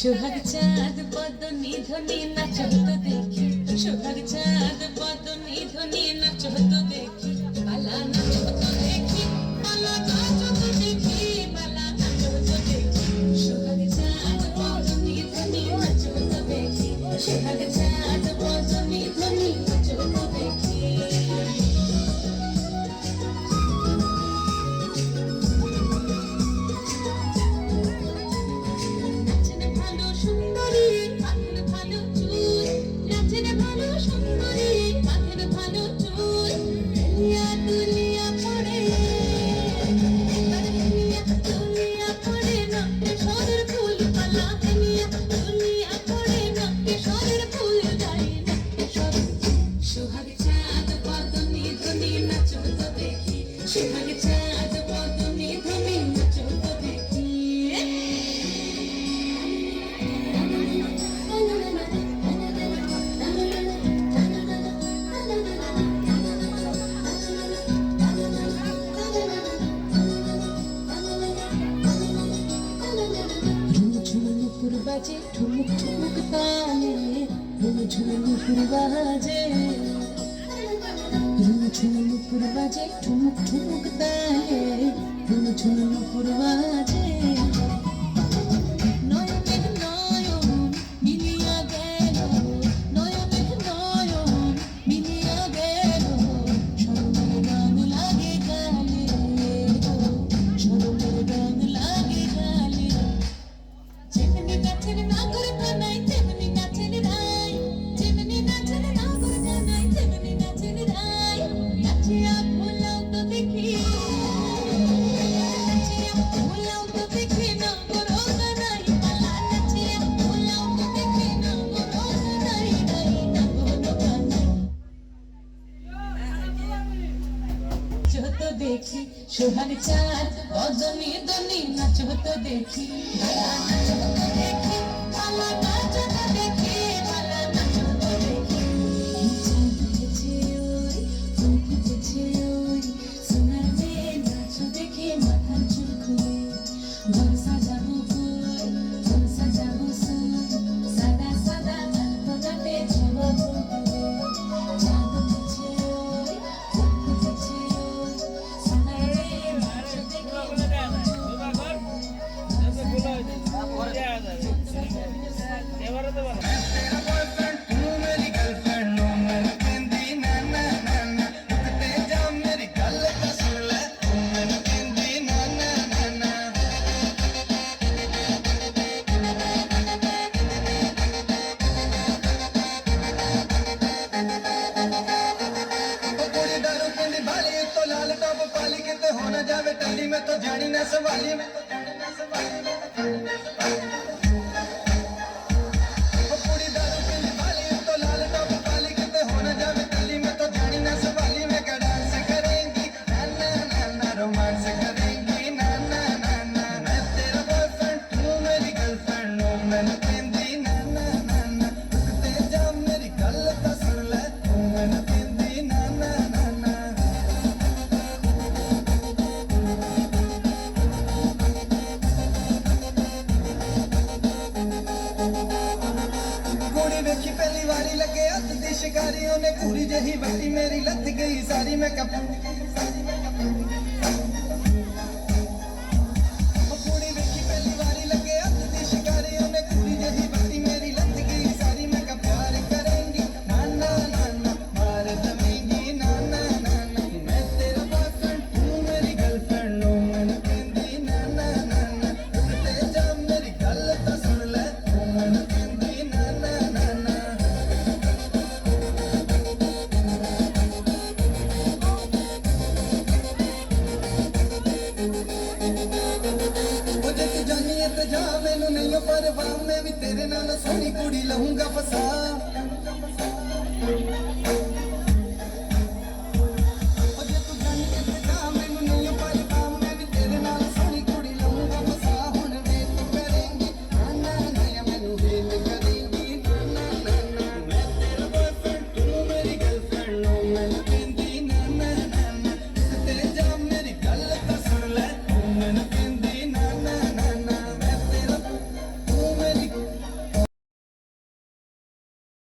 সোহাগ চাঁদ বদনি ধ্বনি নাচ হতো দেখি, সোহাগ চাঁদ বদনি ধ্বনি নাচ হতো দেখি, বালা নাচ হতো দেখি, বালা নাচ হতো দেখি, বালা নাচ হতো দেখি, সোহাগ চাঁদ বদনি ধ্বনি নাচ হতো দেখি, সোহাগ চাঁদ বদনি ধ্বনি নাচ হতো দেখি। সোহাগ চাঁদ বদনি ধ্বনি নাচ হতো দেখি, সোহাগ চাঁদ বদনি ধ্বনি নাচ হতো দেখি। ঝুমঝুমুর বাজে ঠুমুক ঠুমুক তালে, ঝুমঝুমুর বাজে, ঝুমঝুমুর বাজে ঠুমুক ঠুমুক তালে, ঝুমঝুমুর বাজে। নয়নের নয়ন মিলিয়া গেল, নয়নের নয়ন মিলিয়া গেল, শরমের রং লাগে গালে, শরমের রং লাগে গালে। যেমনি গাছের নাগর কানাই তেমনি নাচের রাই, যেমনি গাছের নাগর কানাই তেমনি নাচের রাই, নাচিয়া ভোলাও তো দেখি, নাচিয়া ভোলাও তো দেখি নাগর কানাই পালা, নাচিয়া ভোলাও তো দেখি নাগর কানাই রাই, নাগর কানাই হতো দেখি, সোহাগ চাঁদ বদনি ধ্বনি নাচ হতো দেখি, বালা নাচ হতো দেখি, বালা নাচ হতো দেখি, বালা নাচ হতো দেখি। চাঁদ উঠেছে ওই, ফুল ফুটেছে ওই, সোনার মেয়ে নাচ দেখে মাথার চুল খুলে, ঘর সাজাবো কই, ঘর সাজাবো সুর, সাদা সাদা আলপনাতে জমাবো ফুলে। চাঁদ উঠেছে ওই, ফুল ফুটেছে ওই, সোনার মেয়ে নাচ দেখে होना जावे टली में तो जानी ना सवाली में, पूरी दारू पीली वाली तो लाल टॉप वाली कहते होना जावे टली में तो जानी ना सवाली में, का डांस करेंगी ना ना ना ना, रोमांस करेंगी ना ना ना ना, मैं तेरा बॉयफ्रेंड तू मेरी गर्लफ्रेंड, नो मैंने कहंदी ना ना ना ना, रुकते जा मेरी गल तो सुन ले, तू मैंने कहंदी ना ना ना ना। देखी पहली बारी लगे हथ दी शिकारियों ने पूरी जही बटी मेरी लथ गई सारी, मैं कप पूरी देखी पहली बारी लगे हथ दी शिकारियों ने पूरी जही बटी मेरी लथ गई सारी, मैं कप प्यार करेंगी ना ना ना ना, मार दमेंगी ना ना ना ना, मैं तेरा बॉयफ्रेंड तू मेरी गर्लफ्रेंड, नो मैंने कहंदी ना ना ना ना, रुकते जा मेरी गल तो सुन ले, तू मैंने कहंदी ना ना ना ना। जा मैनू नहीं परवाह, मैं भी तेरे नाल सोहनी कुड़ी लहूंगा फसा।